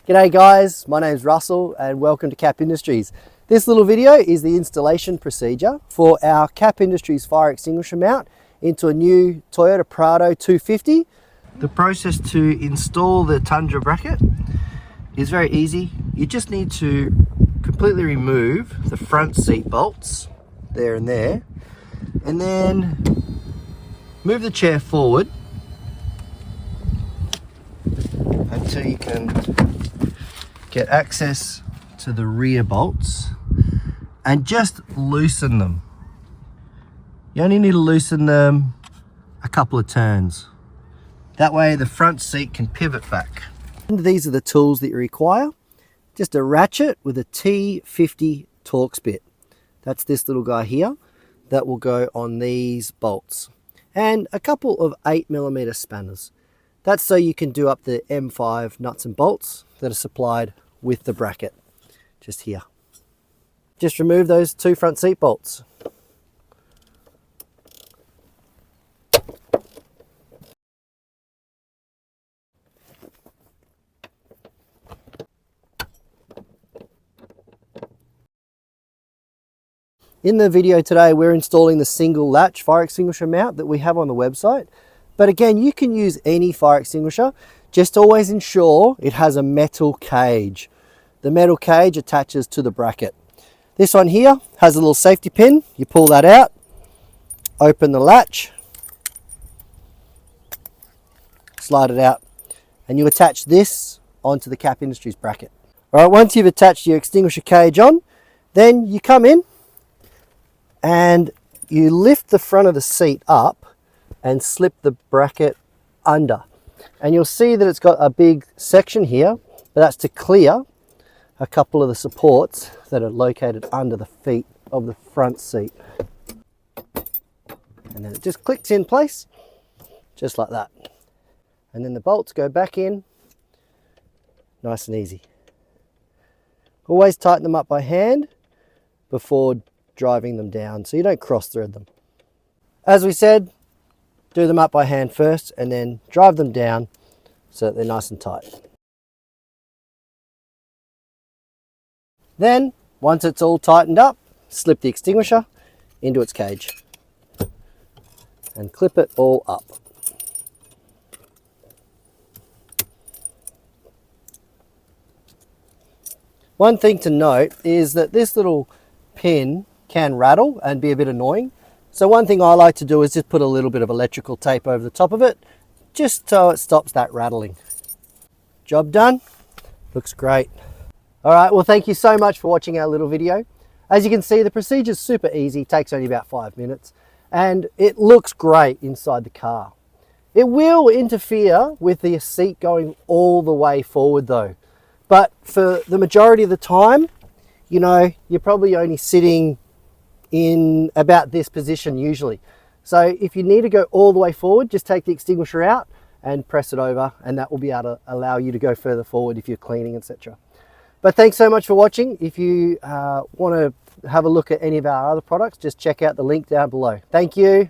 G'day guys, my name's Russell and welcome to Kap Industries. This little video is the installation procedure for our Kap Industries fire extinguisher mount into a new Toyota Prado 250. The process to install the Tundra bracket is very easy. You just need to completely remove the front seat bolts, there and there, and then move the chair forward until you can get access to the rear bolts and just loosen them. You only need to loosen them a couple of turns. That way the front seat can pivot back. And these are the tools that you require. Just a ratchet with a T50 Torx bit. That's this little guy here that will go on these bolts. And a couple of 8mm spanners. That's so you can do up the M5 nuts and bolts that are supplied with the bracket, just here. Just remove those two front seat bolts. In the video today, we're installing the single latch fire extinguisher mount that we have on the website. But again, you can use any fire extinguisher. Just always ensure it has a metal cage. The metal cage attaches to the bracket. This one here has a little safety pin. You pull that out, open the latch, slide it out, and you attach this onto the Kap Industries bracket. All right, once you've attached your extinguisher cage on, then you come in and you lift the front of the seat up and slip the bracket under. And you'll see that it's got a big section here, but that's to clear a couple of the supports that are located under the feet of the front seat. And then it just clicks in place, just like that. And then the bolts go back in, nice and easy. Always tighten them up by hand before driving them down so you don't cross thread them. As we said, do them up by hand first and then drive them down so that they're nice and tight. Then, once it's all tightened up, slip the extinguisher into its cage and clip it all up. One thing to note is that this little pin can rattle and be a bit annoying. So one thing I like to do is just put a little bit of electrical tape over the top of it, just so it stops that rattling. Job done. Looks great. All right, well, thank you so much for watching our little video. As you can see, the procedure is super easy, takes only about 5 minutes, and it looks great inside the car. It will interfere with the seat going all the way forward though. But for the majority of the time, you know, you're probably only sitting in about this position usually. So if you need to go all the way forward, just take the extinguisher out and press it over, and that will be able to allow you to go further forward if you're cleaning, etc. But thanks so much for watching. If you want to have a look at any of our other products, just check out the link down below. Thank you.